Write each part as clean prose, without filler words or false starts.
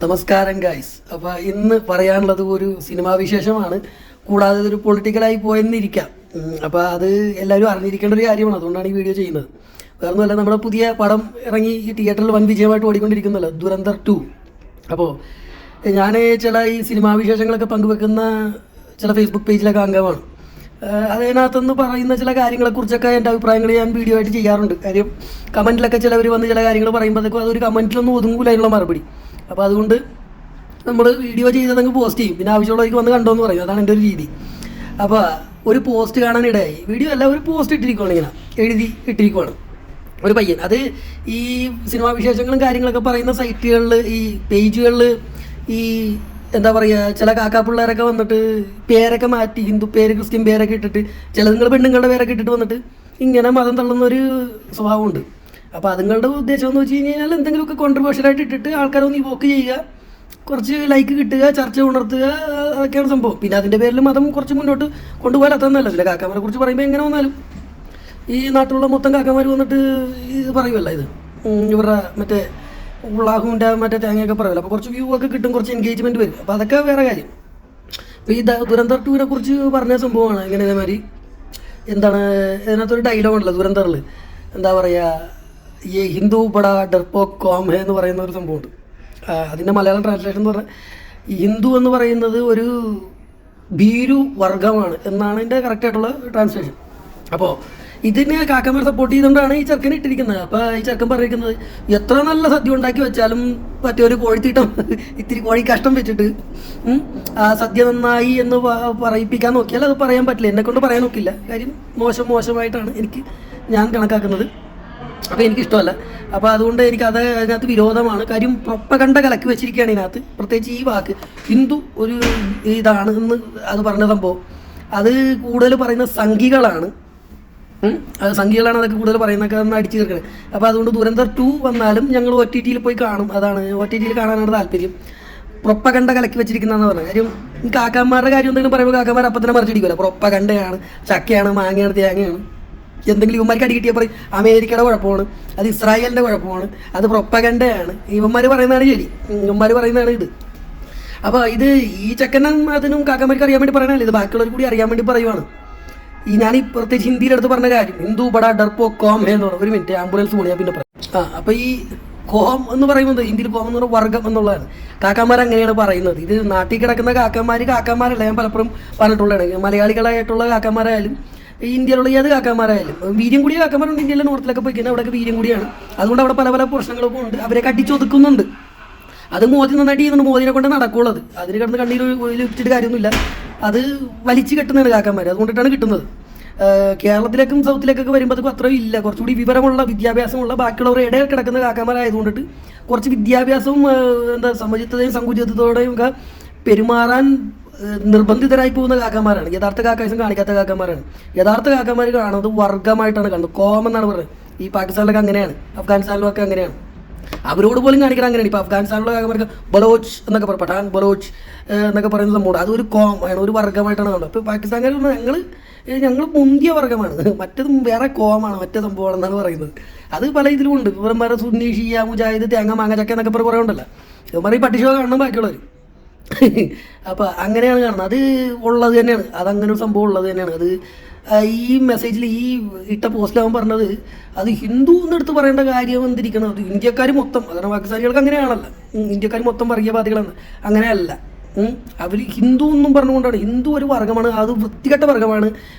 നമസ്കാരം ഗൈസ്. അപ്പോൾ ഇന്ന് പറയാനുള്ളത് ഒരു സിനിമാ വിശേഷമാണ്, കൂടാതെ ഇതൊരു പൊളിറ്റിക്കലായി പോയെന്നിരിക്കാം. അപ്പോൾ അത് എല്ലാവരും അറിഞ്ഞിരിക്കേണ്ട ഒരു കാര്യമാണ്, അതുകൊണ്ടാണ് ഈ വീഡിയോ ചെയ്യുന്നത്. വേറൊന്നുമല്ല, നമ്മുടെ പുതിയ പടം ഇറങ്ങി ഈ തിയേറ്ററിൽ വൻ വിജയമായിട്ട് ഓടിക്കൊണ്ടിരിക്കുന്നല്ലോ, ദുരന്തർ 2. അപ്പോൾ ഞാൻ ചില ഈ സിനിമാ വിശേഷങ്ങളൊക്കെ പങ്കുവെക്കുന്ന ചില ഫേസ്ബുക്ക് പേജിലൊക്കെ അംഗമാണ്. അതിനകത്തുനിന്ന് പറയുന്ന ചില കാര്യങ്ങളെക്കുറിച്ചൊക്കെ എൻ്റെ അഭിപ്രായങ്ങൾ ഞാൻ വീഡിയോ ആയിട്ട് ചെയ്യാറുണ്ട്. കാര്യം കമൻറ്റിലൊക്കെ ചിലവർ വന്ന് ചില കാര്യങ്ങൾ പറയുമ്പോഴത്തേക്കും അതൊരു കമൻറ്റിലൊന്നും ഒതുങ്ങൂല അതിനുള്ള മറുപടി. അപ്പോൾ അതുകൊണ്ട് നമ്മൾ വീഡിയോ ചെയ്തതങ്ങ് പോസ്റ്റ് ചെയ്യും, പിന്നെ ആവശ്യമുള്ളവർക്ക് വന്ന് കണ്ടോന്ന് പറയും. അതാണ് എൻ്റെ ഒരു രീതി. അപ്പോൾ ഒരു പോസ്റ്റ് കാണാനിടയായി, വീഡിയോ അല്ല, ഒരു പോസ്റ്റ് ഇട്ടിരിക്കുകയാണ്, ഇങ്ങനെ എഴുതി ഇട്ടിരിക്കുകയാണ് ഒരു പയ്യൻ. അത് ഈ സിനിമാ വിശേഷങ്ങളും കാര്യങ്ങളൊക്കെ പറയുന്ന സൈറ്റുകളിൽ, ഈ പേജുകളിൽ, ഈ എന്താ പറയുക, ചില കാക്കാപ്പിള്ളേരൊക്കെ വന്നിട്ട് പേരൊക്കെ മാറ്റി, ഹിന്ദു പേര് ക്രിസ്ത്യൻ പേരൊക്കെ ഇട്ടിട്ട്, ചില നിങ്ങൾ പെണ്ണുങ്ങളുടെ പേരൊക്കെ ഇട്ടിട്ട് വന്നിട്ട് ഇങ്ങനെ മതം തള്ളുന്നൊരു സ്വഭാവമുണ്ട്. അപ്പോൾ അതുങ്ങളുടെ ഉദ്ദേശം എന്ന് വെച്ച് കഴിഞ്ഞാൽ എന്തെങ്കിലുമൊക്കെ കോൺട്രവേഴ്ഷ്യലായിട്ട് ഇട്ടിട്ട് ആൾക്കാരൊന്ന് ഇവോക്ക് ചെയ്യുക, കുറച്ച് ലൈക്ക് കിട്ടുക, ചർച്ച ഉണർത്തുക, അതൊക്കെയാണ് സംഭവം. പിന്നെ അതിൻ്റെ പേരിൽ മതം കുറച്ച് മുന്നോട്ട് കൊണ്ടുപോകാൻ അതൊന്നല്ല. പിന്നെ കാക്കാമാരെ കുറിച്ച് പറയുമ്പോൾ എങ്ങനെ വന്നാലും ഈ നാട്ടിലുള്ള മൊത്തം കാക്കാമാർ വന്നിട്ട് ഇത് പറയുമല്ല, ഇത് ഇവരുടെ മറ്റേ ഉള്ളാഹുവിൻ്റെ മറ്റേ തേങ്ങയൊക്കെ പറയുമല്ലോ. അപ്പോൾ കുറച്ച് വ്യൂ ഒക്കെ കിട്ടും, കുറച്ച് എൻഗേജ്മെൻറ്റ് വരും. അപ്പോൾ അതൊക്കെ വേറെ കാര്യം. അപ്പോൾ ഈ ദുരന്തർ 2 കുറിച്ച് പറഞ്ഞ സംഭവമാണ്. ഇങ്ങനെ ഇതേമാതിരി എന്താണ്, ഇതിനകത്തൊരു ഡയലോഗ് ഉണ്ടല്ലോ ദുരന്തറിൽ, എന്താ പറയുക, ഈ ഹിന്ദു ബടാ ഡർപ്പോ കോം ഹേ എന്ന് പറയുന്ന ഒരു സംഭവമുണ്ട്. അതിൻ്റെ മലയാളം ട്രാൻസ്ലേഷൻ എന്ന് പറഞ്ഞാൽ ഹിന്ദു എന്ന് പറയുന്നത് ഒരു ഭീരു വർഗമാണ് എന്നാണ് എൻ്റെ കറക്റ്റായിട്ടുള്ള ട്രാൻസ്ലേഷൻ. അപ്പോൾ ഇതിനെ കാക്കമാർ സപ്പോർട്ട് ചെയ്തുകൊണ്ടാണ് ഈ ചെറുക്കനെ ഇട്ടിരിക്കുന്നത്. അപ്പോൾ ഈ ചെറുക്കൻ പറഞ്ഞിരിക്കുന്നത്, എത്ര നല്ല സദ്യ ഉണ്ടാക്കി വെച്ചാലും മറ്റൊരു കോഴിത്തീട്ടം ഇത്തിരി കോഴി കഷ്ടം വെച്ചിട്ട് ആ സദ്യ നന്നായി എന്ന് പറയിപ്പിക്കാൻ നോക്കിയാൽ അത് പറയാൻ പറ്റില്ല, എന്നെക്കൊണ്ട് പറയാൻ നോക്കില്ല. കാര്യം മോശമായിട്ടാണ് ഞാൻ കണക്കാക്കുന്നത്. അപ്പോൾ എനിക്കിഷ്ടമല്ല. അപ്പോൾ അതുകൊണ്ട് എനിക്കത് അതിനകത്ത് വിരോധമാണ്. കാര്യം പ്രൊപ്പഗണ്ട കലക്കി വെച്ചിരിക്കുകയാണ് ഇതിനകത്ത്. പ്രത്യേകിച്ച് ഈ വാക്ക് ഹിന്ദു ഒരു ഇതാണ് എന്ന് അത് പറഞ്ഞ സംഭവം, അത് കൂടുതൽ പറയുന്ന സംഘികളാണ്. സംഖ്യകളാണ് അതൊക്കെ കൂടുതൽ പറയുന്നതൊക്കെ ഒന്ന് അടിച്ചു തീർക്കണത്. അപ്പോൾ അതുകൊണ്ട് ദുരന്തർ 2 വന്നാലും ഞങ്ങൾ OTT പോയി കാണും. അതാണ് OTT കാണാനാണ് താല്പര്യം. പ്രൊപ്പഗണ്ട കലക്കി വെച്ചിരിക്കുന്നതെന്ന് പറഞ്ഞത്. കാര്യം കാക്കാന്മാരുടെ കാര്യം എന്തെങ്കിലും പറയുമ്പോൾ കാക്കാന്മാർ അപ്പം തന്നെ മറിച്ചിടിക്കുമല്ലോ. പ്രൊപ്പഗണ്ടയാണ്, ചക്കയാണ്, മാങ്ങയാണ്, തേങ്ങയാണ്. എന്തെങ്കിലും ഇവന്മാർക്ക് അടി കിട്ടിയാൽ പറയും അമേരിക്കയുടെ കുഴപ്പമാണ്, അത് ഇസ്രായേലിൻ്റെ കുഴപ്പമാണ്, അത് പ്രൊപ്പഗണ്ടയാണ്. ഇവന്മാർ പറയുന്നതാണ് ശരി, ഇവന്മാർ പറയുന്നതാണ് ഇത്. അപ്പോൾ ഇത് ഈ ചെക്കനും അതിനും കാക്കാന്മാർക്ക് അറിയാൻ വേണ്ടി പറയണല്ലേ, ഇത് ബാക്കിയുള്ളവർ കൂടി അറിയാൻ വേണ്ടി പറയുവാണ്. ഈ ഞാൻ ഈ പ്രത്യേകിച്ച് ഹിന്ദിയിലെടുത്ത് പറഞ്ഞ കാര്യം, ഹിന്ദു ബടാ ഡർപ്പോ കോം ഹേ എന്ന് പറഞ്ഞു. ഒരു മിനിറ്റ്, ആംബുലൻസ് പോണി, ഞാൻ പിന്നെ പറയാം. അപ്പോൾ ഈ കോം എന്ന് പറയുന്നത് ഹിന്ദിയിൽ കോം എന്ന് പറഞ്ഞാൽ വർഗം എന്നുള്ളതാണ്. കാക്കാന്മാർ അങ്ങനെയാണ് പറയുന്നത്. ഇത് നാട്ടിൽ കിടക്കുന്ന കാക്കാന്മാരല്ല, ഞാൻ പലപ്പോഴും പറഞ്ഞിട്ടുള്ളതാണ്. മലയാളികളായിട്ടുള്ള കാക്കാന്മാരായാലും ഇന്ത്യയിലുള്ള ഏത് കാക്കാന്മാരായാലും വീര്യം കൂടിയ കാക്കാന്മാരുണ്ട്. ഇന്ത്യയിലെ നോർത്തിലൊക്കെ പോയി കഴിഞ്ഞാൽ അവിടെയൊക്കെ വീര്യം കൂടിയാണ്. അതുകൊണ്ട് അവിടെ പല പ്രശ്നങ്ങളൊക്കെ ഉണ്ട്. അവരെ കട്ടിച്ചൊതുക്കുന്നുണ്ട്. അത് മോദി നന്നായിട്ട് ചെയ്യുന്നുണ്ട്. മോദിനെ കൊണ്ട് നടക്കുള്ളത്. അതിന് കിടന്ന് കണ്ണീർ ഒഴിച്ചിട്ട് കാര്യമൊന്നുമില്ല. അത് വലിച്ചു കെട്ടുന്നതാണ് കാക്കാന്മാർ. അതുകൊണ്ടിട്ടാണ് കിട്ടുന്നത്. കേരളത്തിലേക്കും സൗത്തിലേക്കൊക്കെ വരുമ്പോഴത്തേക്കും അത്രയും ഇല്ല. കുറച്ചുകൂടി വിവരമുള്ള, വിദ്യാഭ്യാസമുള്ള, ബാക്കിയുള്ളവർ ഇടയിൽ കിടക്കുന്ന കാക്കാന്മാരായതുകൊണ്ടിട്ട് കുറച്ച് വിദ്യാഭ്യാസവും സമചിത്തതയും സങ്കുചിതത്തോടെയും ഒക്കെ പെരുമാറാൻ നിർബന്ധിതരായി പോകുന്ന കാക്കന്മാരാണ്. യഥാർത്ഥ കാക്കാസം കാണിക്കാത്ത കാക്കന്മാരാണ്. യഥാർത്ഥ കാക്കന്മാർ കാണുന്നത് വർഗമായിട്ടാണ് കാണുന്നത്. കോം എന്നാണ് പറയുന്നത്. ഈ പാകിസ്ഥാനിലൊക്കെ അങ്ങനെയാണ്, അഫ്ഗാനിസ്ഥാനിലൊക്കെ അങ്ങനെയാണ്. അവരോട് പോലും കാണിക്കണം അങ്ങനെയാണ്. ഇപ്പോൾ അഫ്ഗാനിസ്ഥാനിലുള്ള കാക്കന്മാർക്ക് ബലോച്ച് എന്നൊക്കെ പറയും, പഠാൻ ബലോച്ച് എന്നൊക്കെ പറയുന്ന സംഭവം. അതൊരു കോം ആണ്, ഒരു വർഗമായിട്ടാണ് കാണുന്നത്. അപ്പോൾ പാകിസ്ഥാൻകാർ ഞങ്ങൾ മുന്തിയ വർഗമാണ്, മറ്റത് വേറെ കോമാണ്, മറ്റേ സംഭവമാണെന്നാണ് പറയുന്നത്. അത് പല ഇതിലും ഉണ്ട്. ഇവന്മാരെ സുന്നി, ഷിയ, മുജാഹിദ്, തേങ്ങ, മാങ്ങ, ചക്ക എന്നൊക്കെ പറയുന്നുണ്ടല്ലോ. ഇവന്മാർ ഈ പട്ടിഷോ കാണണം ബാക്കിയുള്ളവർ. അപ്പോൾ അങ്ങനെയാണ് കാണുന്നത്. അത് ഉള്ളത് തന്നെയാണ്, അതങ്ങനെ ഒരു സംഭവം ഉള്ളത് തന്നെയാണ്. അത് ഈ മെസ്സേജിൽ ഈ ഇട്ട പോസ്റ്റിലാവൻ പറഞ്ഞത് അത് ഹിന്ദു എന്നെടുത്ത് പറയേണ്ട കാര്യം എന്തിരിക്കണം. അത് ഇന്ത്യക്കാർ മൊത്തം, കാരണം പാകിസ്ഥാനികൾക്ക് അങ്ങനെയാണല്ലോ, ഇന്ത്യക്കാർ മൊത്തം വർഗീയവാദികളാണ്. അങ്ങനെയല്ല, അവർ ഹിന്ദു എന്നും പറഞ്ഞുകൊണ്ടാണ്. ഹിന്ദു ഒരു വർഗ്ഗമാണ്, അത് വൃത്തികെട്ട വർഗ്ഗമാണ്.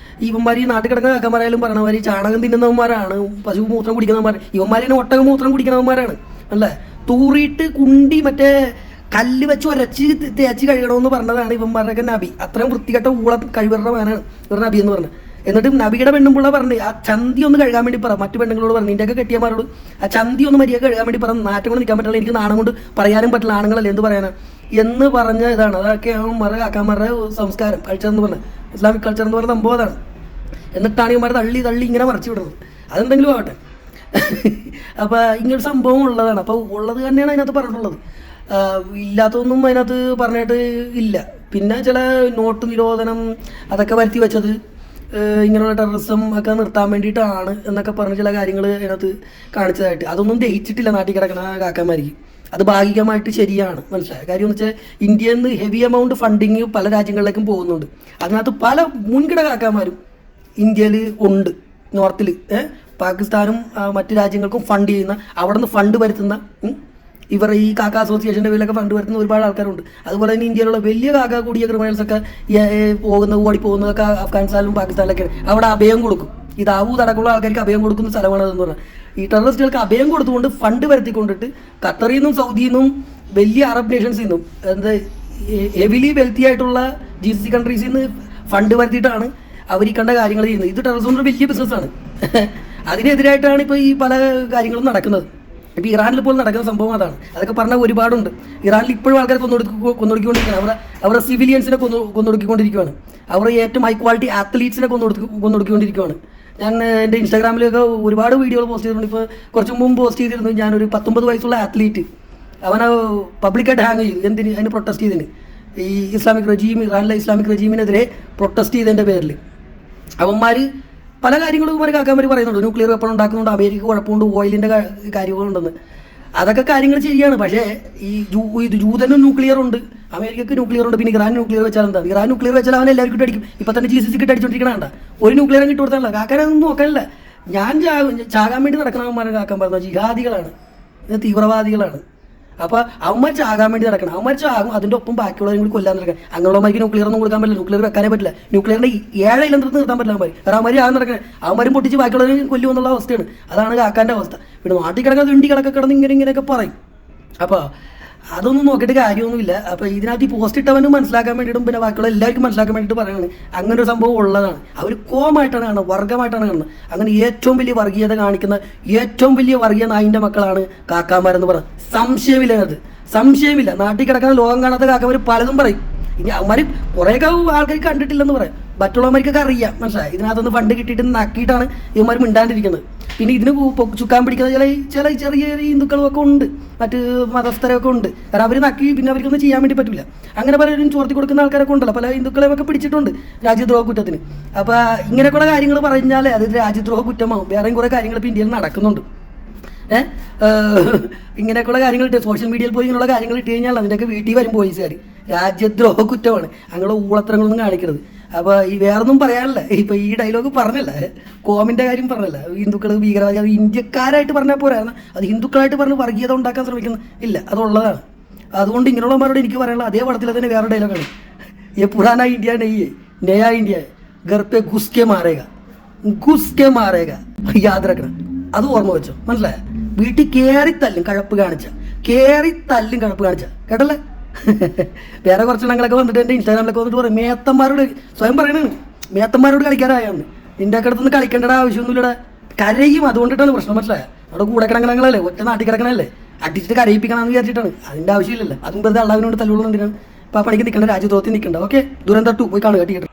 ഇവന്മാർ ഈ നാട്ടിൽ കിടക്കുന്ന കാക്കന്മാരായാലും പറഞ്ഞവർ ചാണകം തിന്നുന്നവന്മാരാണ്, പശു മൂത്രം കുടിക്കുന്നവന്മാർ. ഇവന്മാരിനെ ഒട്ടക മൂത്രം കുടിക്കുന്നവന്മാരാണ് അല്ലേ. തൂറിയിട്ട് കുണ്ടി മറ്റേ കല്ല് വെച്ച് ഉരച്ച് തേച്ച് കഴുകണമെന്ന് പറഞ്ഞതാണ് ഇവന്മാരുടെയൊക്കെ നബി. അത്രയും വൃത്തികെട്ട ഊളം കഴിവരുടെ മാനാണ് ഇവരുടെ നബി എന്ന് പറഞ്ഞത്. എന്നിട്ട് നബിയുടെ പെണ്ണുമ്പിള്ള പറഞ്ഞ് ആ ചന്തി ഒന്ന് കഴുകാൻ വേണ്ടി പറ. മറ്റു പെണ്ണുങ്ങളോട് പറഞ്ഞു, നിൻ്റെയൊക്കെ കെട്ടിയമാരോട് ആ ചന്തി ഒന്ന് മര്യാദ കഴുകാൻ വേണ്ടി പറഞ്ഞ്, നാറ്റം കൊണ്ട് നിൽക്കാൻ പറ്റില്ല, എനിക്ക് നാണം കൊണ്ട് പറയാനും പറ്റില്ല, ആണുങ്ങളല്ലേ എന്ത് പറയാനാണ് എന്ന് പറഞ്ഞ ഇതാണ്. അതൊക്കെ അവന്മാരുടെ കാക്കാന്മാരുടെ സംസ്കാരം, കൾച്ചർ എന്ന് പറഞ്ഞത്, ഇസ്ലാമിക് കൾച്ചർ എന്ന് പറഞ്ഞ സംഭവം അതാണ്. എന്നിട്ടാണ് ഇവന്മാർ തള്ളി ഇങ്ങനെ മറിച്ച് വിടുന്നത്. അതെന്തെങ്കിലും ആവട്ടെ. അപ്പോൾ ഇങ്ങനൊരു സംഭവം ഉള്ളതാണ്. അപ്പോൾ ഉള്ളത് തന്നെയാണ് അതിനകത്ത് പറഞ്ഞിട്ടുള്ളത്. ഇല്ലാത്തതൊന്നും അതിനകത്ത് പറഞ്ഞിട്ട് ഇല്ല. പിന്നെ ചില നോട്ട് നിരോധനം അതൊക്കെ വരുത്തി വെച്ചത് ഇങ്ങനെയുള്ള ടെററിസം ഒക്കെ നിർത്താൻ വേണ്ടിയിട്ടാണ് എന്നൊക്കെ പറഞ്ഞ ചില കാര്യങ്ങൾ അതിനകത്ത് കാണിച്ചതായിട്ട്. അതൊന്നും ദഹിച്ചിട്ടില്ല നാട്ടിൽ കിടക്കുന്ന കാക്കന്മാർക്ക്. അത് ഭാഗികമായിട്ട് ശരിയാണ്, മനസ്സിലായ കാര്യം എന്ന് വെച്ചാൽ ഇന്ത്യയിൽ നിന്ന് ഹെവി എമൗണ്ട് ഫണ്ടിങ് പല രാജ്യങ്ങളിലേക്കും പോകുന്നുണ്ട്. അതിനകത്ത് പല മുൻകിട കാക്കാന്മാരും ഇന്ത്യയിൽ ഉണ്ട്. നോർത്തിൽ പാകിസ്ഥാനും മറ്റു രാജ്യങ്ങൾക്കും ഫണ്ട് ചെയ്യുന്ന, അവിടെ നിന്ന് ഫണ്ട് വരുത്തുന്ന, ഇവർ ഈ കാക്ക അസോസിയേഷൻ്റെ പേരിലൊക്കെ ഫണ്ട് വരുത്തുന്ന ഒരുപാട് ആൾക്കാരുണ്ട്. അതുപോലെ തന്നെ ഇന്ത്യയിലുള്ള വലിയ കാക്ക കൂടിയ ക്രിമിനൽസൊക്കെ ഓടിപ്പോകുന്നതൊക്കെ അഫ്ഗാനിസ്ഥാനിലും പാകിസ്ഥാനിലൊക്കെയാണ്. അവിടെ അഭയം കൊടുക്കും. ഈ ദാവൂദ് അടക്കമുള്ള ആൾക്കാർക്ക് അഭയം കൊടുക്കുന്ന സ്ഥലമാണ് അതെന്ന് പറഞ്ഞാൽ. ഈ ടെററിസ്റ്റുകൾക്ക് അഭയം കൊടുത്തുകൊണ്ട് ഫണ്ട് വരുത്തിക്കൊണ്ടിട്ട് ഖത്തറിൽ നിന്നും സൗദിയിൽ നിന്നും വലിയ അറബ് നേഷൻസിൽ നിന്നും ഹെവിലി വെൽത്തി ആയിട്ടുള്ള GCC കൺട്രീസിൽ നിന്ന് ഫണ്ട് വരുത്തിയിട്ടാണ് അവർ ഈ കണ്ട കാര്യങ്ങൾ ചെയ്യുന്നത്. ഇത് ടെററിസം വലിയ ബിസിനസ്സാണ്. അതിനെതിരായിട്ടാണ് ഇപ്പോൾ ഈ പല കാര്യങ്ങളും നടക്കുന്നത്. ഇപ്പോൾ ഇറാനിൽ പോലും നടക്കുന്ന സംഭവം അതാണ്. അതൊക്കെ പറഞ്ഞാൽ ഒരുപാടുണ്ട്. ഇറാനിൽ ഇപ്പോഴും ആൾക്കാർ കൊന്നൊടുക്കിക്കൊണ്ടിരിക്കുകയാണ്. അവരുടെ സിവിലിയൻസിനെ കൊന്നൊടുക്കിക്കൊണ്ടിരിക്കുകയാണ്. അവർ ഏറ്റവും ഹൈ ക്വാളിറ്റി ആത്ലീറ്റ്സിനെ കൊന്നൊടുക്കിക്കൊണ്ടിരിക്കുകയാണ്. ഞാൻ എൻ്റെ ഇൻസ്റ്റാഗ്രാമിലൊക്കെ ഒരുപാട് വീഡിയോകൾ പോസ്റ്റ് ചെയ്തിട്ടുണ്ട്. ഇപ്പോൾ കുറച്ച് മുമ്പ് പോസ്റ്റ് ചെയ്തിരുന്നു, ഞാനൊരു 19 വയസ്സുള്ള ആത്ലീറ്റ് അവനെ പബ്ലിക്കായിട്ട് ഹാങ് ചെയ്തു. അതിന് പ്രൊട്ടസ്റ്റ് ചെയ്തതിന്, ഈ ഇറാനിലെ ഇസ്ലാമിക് റെജീമിനെതിരെ പ്രൊട്ടസ്റ്റ് ചെയ്തതിൻ്റെ പേരിൽ. അവന്മാർ പല കാര്യങ്ങളും ഇവർ കാക്കാന്മാർ പറയുന്നുണ്ട്. ന്യൂക്ലിയർ വെപ്പൺ ഉണ്ടാക്കുന്നുണ്ട്, അമേരിക്ക കുഴപ്പമുണ്ട്, ഓയിലിൻ്റെ കാര്യങ്ങളുണ്ടെന്ന്. അതൊക്കെ കാര്യങ്ങൾ ശരിയാണ്. പക്ഷേ ഈ ജൂതനും ന്യൂക്ലിയർ ഉണ്ട്, അമേരിക്കക്ക് ന്യൂക്ലിയർ ഉണ്ട്, പിന്നെ ഇറാൻ ന്യൂക്ലിയർ വെച്ചാൽ എന്താണ്? ഇറാൻ ന്യൂക്ലിയർ വെച്ചാൽ അവൻ എല്ലാവർക്കും ഇട്ടടിക്കും. ഇപ്പം തന്നെ GCC കിട്ട് അടിച്ചോണ്ടിരിക്കണ ഒരു ന്യൂക്ലിയറും കിട്ടി കൊടുത്താലല്ല. കാക്കാനൊന്നും നോക്കാനില്ല. ഞാൻ ചാകാൻ വേണ്ടി നടക്കണവന്മാരെ കാക്കാൻ പറഞ്ഞ ജിഹാദികളാണ്, തീവ്രവാദികളാണ്. അപ്പോൾ അവന്മാർ ചാകാൻ വേണ്ടി നടക്കണം. അവന്മാർ ചാകും, അതിൻ്റെ ഒപ്പം ബാക്കിയുള്ളവരും കൂടി കൊല്ലാൻ നടക്കണം. അങ്ങനെയുള്ളവർക്ക് ന്യൂക്ലിയർ ഒന്നും കൊടുക്കാൻ പറ്റില്ല, ന്യൂക്ലിയർ വെക്കാനേ പറ്റില്ല. ന്യൂക്ലിയറിൻ്റെ 7 ഇലന്ത്രത്ത് നിർത്താൻ പറ്റില്ല അവന്മാർ. കാരണം അവന്മാർ ആകാൻ നടക്കണം. അവന്മാരും പൊട്ടിച്ച് ബാക്കിയുള്ളവരും കൊല്ലും എന്നുള്ള അവസ്ഥയാണ്. അതാണ് കാക്കാൻ്റെ അവസ്ഥ. പിന്നെ നാട്ടിൽ കിടക്കാൻ തിണ്ടി കിടന്ന് ഇങ്ങനെയൊക്കെ പറയും. അപ്പോൾ അതൊന്നും നോക്കിയിട്ട് കാര്യമൊന്നുമില്ല. അപ്പോൾ ഇതിനകത്ത് ഈ പോസ്റ്റ് ഇട്ടവനും മനസ്സിലാക്കാൻ വേണ്ടിയിട്ടും പിന്നെ ബാക്കിയുള്ള എല്ലാവർക്കും മനസ്സിലാക്കാൻ വേണ്ടിയിട്ട് പറയുന്നത് അങ്ങനെ ഒരു സംഭവം ഉള്ളതാണ്. അവർ കോമായിട്ടാണ് കാണുന്നത്, വർഗ്ഗമായിട്ടാണ് കാണുന്നത്. അങ്ങനെ ഏറ്റവും വലിയ വർഗീയത കാണിക്കുന്ന ഏറ്റവും വലിയ വർഗീയ നായിൻ്റെ മക്കളാണ് കാക്കാമാരെന്ന് പറയുന്നത്. സംശയമില്ല. നാട്ടിൽ കിടക്കുന്ന ലോകം കാണാത്ത കാക്കാമാർ പലതും പറയും. ഇനി അവന്മാർ കുറേയൊക്കെ ആൾക്കാർ കണ്ടിട്ടില്ലെന്ന് പറയാം, മറ്റുള്ളവർക്കൊക്കെ അറിയാം, മനസ്സിലായി. ഇതിനകത്തൊന്ന് ഫണ്ട് കിട്ടിയിട്ട് നക്കിയിട്ടാണ് ഇവന്മാർ മിണ്ടാണ്ടിരിക്കുന്നത്. പിന്നെ ഇതിന് ചുക്കാൻ പിടിക്കുന്ന ചില ചെറിയ ഹിന്ദുക്കളൊക്കെ ഉണ്ട്, മറ്റ് മതസ്ഥരൊക്കെ ഉണ്ട്. കാരണം അവർ നക്കി പിന്നെ അവർക്കൊന്നും ചെയ്യാൻ വേണ്ടി പറ്റില്ല. അങ്ങനെ പലരും ചോർത്തി കൊടുക്കുന്ന ആൾക്കാരൊക്കെ ഉണ്ടല്ലോ, പല ഹിന്ദുക്കളെയൊക്കെ പിടിച്ചിട്ടുണ്ട് രാജ്യദ്രോഹ കുറ്റത്തിന്. അപ്പോൾ ഇങ്ങനെയൊക്കെയുള്ള കാര്യങ്ങൾ പറഞ്ഞാൽ അത് രാജ്യദ്രോഹ കുറ്റമാവും. വേറെയും കുറേ കാര്യങ്ങൾ ഇപ്പോൾ ഇന്ത്യയിൽ നടക്കുന്നുണ്ട്. ഇങ്ങനെയൊക്കെയുള്ള കാര്യങ്ങൾ സോഷ്യൽ മീഡിയയിൽ പോയി ഇങ്ങനെയുള്ള കാര്യങ്ങൾ ഇട്ട് കഴിഞ്ഞാൽ അതിൻ്റെയൊക്കെ വീട്ടിൽ വരും പോലീസുകാർ. രാജ്യദ്രോഹ കുറ്റമാണ്. അങ്ങനെയുള്ള ഊളത്തരങ്ങളൊന്നും കാണിക്കരുത്. അപ്പോൾ ഈ വേറൊന്നും പറയാനില്ല. ഇപ്പോൾ ഈ ഡയലോഗ് പറഞ്ഞല്ല, കോമിൻ്റെ കാര്യം പറഞ്ഞല്ല, ഹിന്ദുക്കൾ ഭീകരവാദി, അത് ഇന്ത്യക്കാരായിട്ട് പറഞ്ഞാൽ പോരായിരുന്നു, അത് ഹിന്ദുക്കളായിട്ട് പറഞ്ഞ് വർഗീയത ഉണ്ടാക്കാൻ ശ്രമിക്കുന്ന ഇല്ല, അതുള്ളതാണ്. അതുകൊണ്ട് ഇങ്ങനെയുള്ളവന്മാരോട് എനിക്ക് പറയാനുള്ള അതേ പടത്തിൽ തന്നെ വേറെ ഡയലോഗാണ്. ये पुराना इंडिया नहीं है, नया इंडिया है, घर पे घुस के मारेगा, याद रखना. അത് ഓർമ്മ വെച്ചോ, മനസ്സിലായ? വീട്ടിൽ കയറി തല്ലും കഴപ്പ് കാണിച്ച കേട്ടല്ലേ? വേറെ കുറച്ചെണ്ണങ്ങളൊക്കെ വന്നിട്ട് എൻ്റെ ഇൻസ്റ്റാഗ്രാമിലൊക്കെ വന്നിട്ട് പറയും, സ്വയം പറയണാണ്, മേത്തന്മാരോട് കളിക്കാറായാന്ന്. നിൻ്റെ ഒക്കെ അടുത്തൊന്നും കളിക്കേണ്ട ആവശ്യമൊന്നുമില്ലടാ. കരയും, അതുകൊണ്ടിട്ടാണ് പ്രശ്നം, മനസ്സിലായ? അവിടെ കൂടെ കിടക്കണങ്ങളല്ലേ, ഒറ്റ നാട്ടിൽ കിടക്കണല്ലേ, അടിച്ചിട്ട് കരയിപ്പിക്കണമെന്ന് വിചാരിച്ചിട്ടാണ്. അതിൻ്റെ ആവശ്യമില്ലല്ലോ. അതും വെറുതെ അള്ളാവിനോട് തല്ലുകൊണ്ടിരിക്കണം. അപ്പോൾ ആ പണിക്ക് നിൽക്കേണ്ട, രാജ്യദ്രോഹത്തിൽ നിൽക്കണ്ട. ഓക്കെ, ദുരന്തം 2 പോയി കാണുക, കേട്ടിട്ട്.